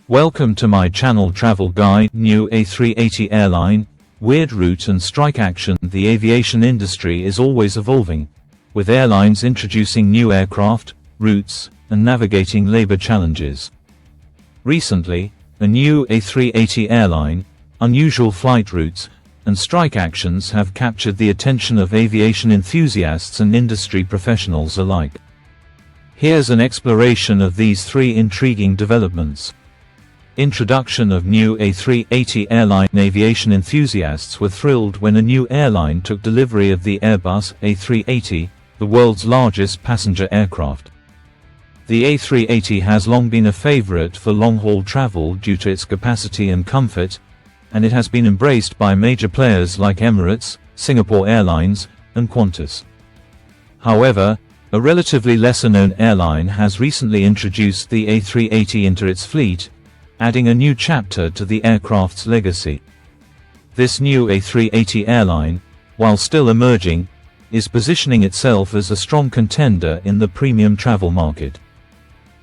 Welcome to my channel Travel Guide. New A380 Airline, weird route and strike action. The aviation industry is always evolving, with airlines introducing new aircraft, routes, and navigating labor challenges. Recently, a new A380 Airline, unusual flight routes, and strike actions have captured the attention of aviation enthusiasts and industry professionals alike. Here's an exploration of these three intriguing developments. Introduction of new A380 Airline. Aviation enthusiasts were thrilled when a new airline took delivery of the Airbus A380, the world's largest passenger aircraft. The A380 has long been a favorite for long-haul travel due to its capacity and comfort, and it has been embraced by major players like Emirates, Singapore Airlines, and Qantas. However, a relatively lesser-known airline has recently introduced the A380 into its fleet, adding a new chapter to the aircraft's legacy. This new A380 airline, while still emerging, is positioning itself as a strong contender in the premium travel market.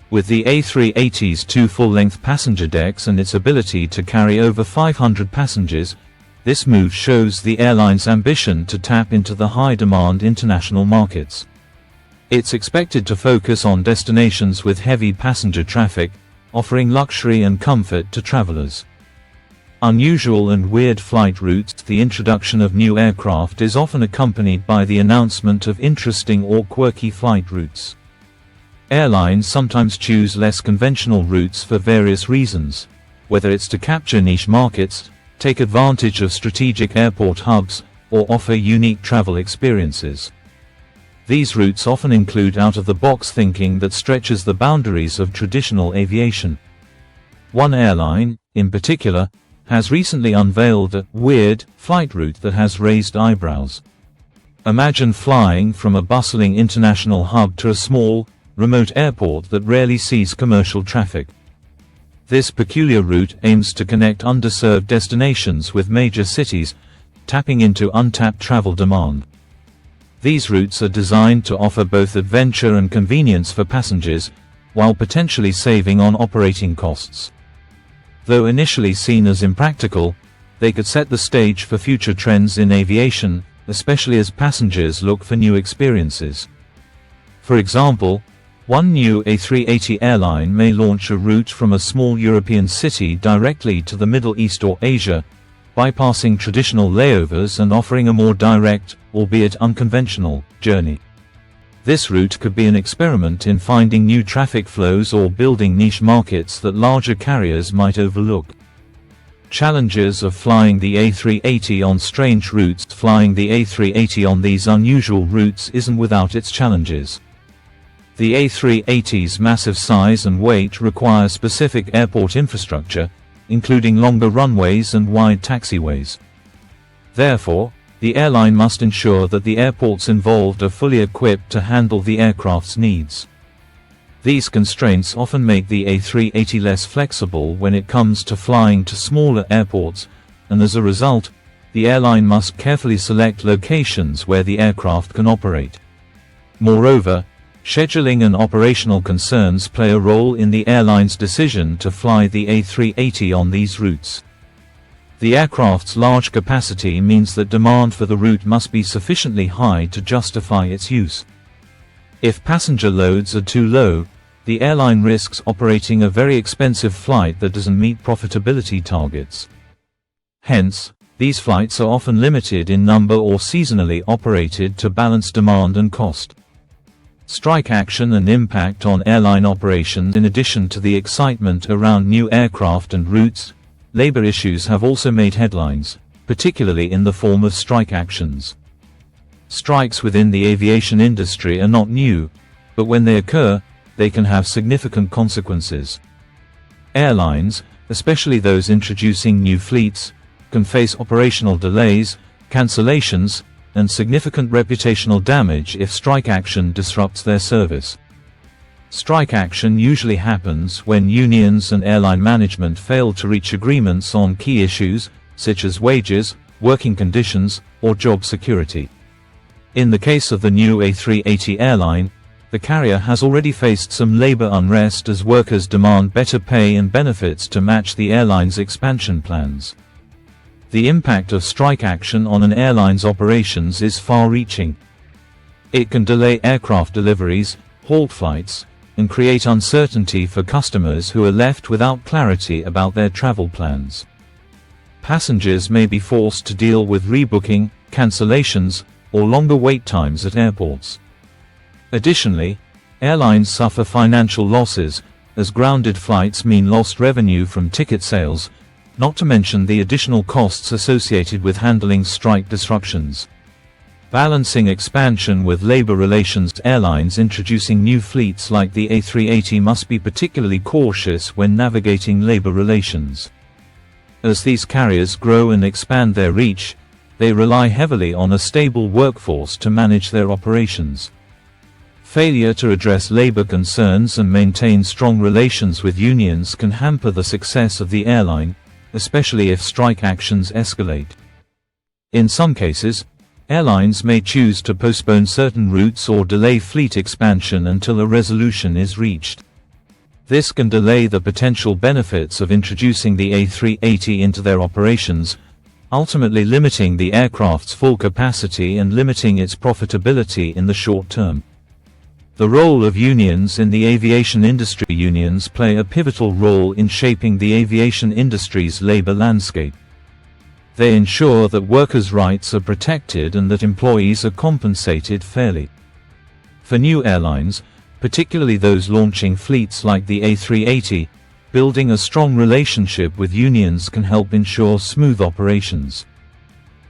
With the A380's two full-length passenger decks and its ability to carry over 500 passengers, this move shows the airline's ambition to tap into the high-demand international markets. It's expected to focus on destinations with heavy passenger traffic, offering luxury and comfort to travelers. Unusual and weird flight routes. The introduction of new aircraft is often accompanied by the announcement of interesting or quirky flight routes. Airlines sometimes choose less conventional routes for various reasons, whether it's to capture niche markets, take advantage of strategic airport hubs, or offer unique travel experiences. These routes often include out-of-the-box thinking that stretches the boundaries of traditional aviation. One airline, in particular, has recently unveiled a weird flight route that has raised eyebrows. Imagine flying from a bustling international hub to a small, remote airport that rarely sees commercial traffic. This peculiar route aims to connect underserved destinations with major cities, tapping into untapped travel demand. These routes are designed to offer both adventure and convenience for passengers, while potentially saving on operating costs. Though initially seen as impractical, they could set the stage for future trends in aviation, especially as passengers look for new experiences. For example, one new A380 airline may launch a route from a small European city directly to the Middle East or Asia, bypassing traditional layovers and offering a more direct, albeit unconventional, journey. This route could be an experiment in finding new traffic flows or building niche markets that larger carriers might overlook. Challenges of flying the A380 on strange routes. Flying the A380 on these unusual routes isn't without its challenges. The A380's massive size and weight require specific airport infrastructure, including longer runways and wide taxiways. Therefore, the airline must ensure that the airports involved are fully equipped to handle the aircraft's needs. These constraints often make the A380 less flexible when it comes to flying to smaller airports, and as a result, the airline must carefully select locations where the aircraft can operate. Moreover, scheduling and operational concerns play a role in the airline's decision to fly the A380 on these routes. The aircraft's large capacity means that demand for the route must be sufficiently high to justify its use. If passenger loads are too low, the airline risks operating a very expensive flight that doesn't meet profitability targets. Hence, these flights are often limited in number or seasonally operated to balance demand and cost. Strike action and impact on airline operations. In addition to the excitement around new aircraft and routes, labor issues have also made headlines, particularly in the form of strike actions. Strikes within the aviation industry are not new, but when they occur, they can have significant consequences. Airlines, especially those introducing new fleets, can face operational delays, cancellations, and significant reputational damage if strike action disrupts their service. Strike action usually happens when unions and airline management fail to reach agreements on key issues, such as wages, working conditions, or job security. In the case of the new A380 airline, the carrier has already faced some labor unrest as workers demand better pay and benefits to match the airline's expansion plans. The impact of strike action on an airline's operations is far-reaching. It can delay aircraft deliveries, halt flights, and create uncertainty for customers who are left without clarity about their travel plans. Passengers may be forced to deal with rebooking, cancellations, or longer wait times at airports. Additionally, airlines suffer financial losses, as grounded flights mean lost revenue from ticket sales, not to mention the additional costs associated with handling strike disruptions. Balancing expansion with labor relations, airlines introducing new fleets like the A380 must be particularly cautious when navigating labor relations. As these carriers grow and expand their reach, they rely heavily on a stable workforce to manage their operations. Failure to address labor concerns and maintain strong relations with unions can hamper the success of the airline, especially if strike actions escalate. In some cases, airlines may choose to postpone certain routes or delay fleet expansion until a resolution is reached. This can delay the potential benefits of introducing the A380 into their operations, ultimately limiting the aircraft's full capacity and limiting its profitability in the short term. The role of unions in the aviation industry. Unions play a pivotal role in shaping the aviation industry's labor landscape. They ensure that workers' rights are protected and that employees are compensated fairly. For new airlines, particularly those launching fleets like the A380, building a strong relationship with unions can help ensure smooth operations.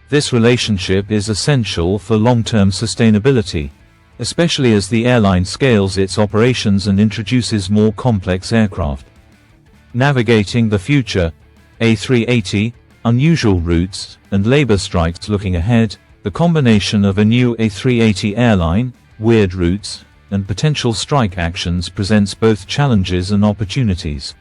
This relationship is essential for long-term sustainability, especially as the airline scales its operations and introduces more complex aircraft. Navigating the future, A380, unusual routes, and labor strikes. Looking ahead, the combination of a new A380 airline, weird routes, and potential strike actions presents both challenges and opportunities.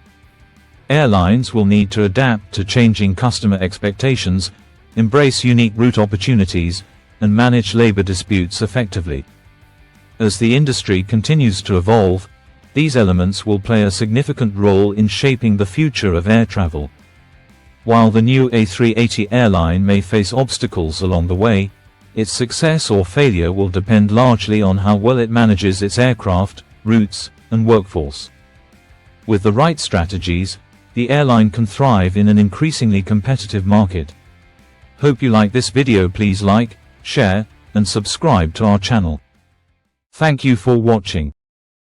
Airlines will need to adapt to changing customer expectations, embrace unique route opportunities, and manage labor disputes effectively. As the industry continues to evolve, these elements will play a significant role in shaping the future of air travel. While the new A380 airline may face obstacles along the way, its success or failure will depend largely on how well it manages its aircraft, routes, and workforce. With the right strategies, the airline can thrive in an increasingly competitive market. Hope you like this video. Please like, share, and subscribe to our channel. Thank you for watching.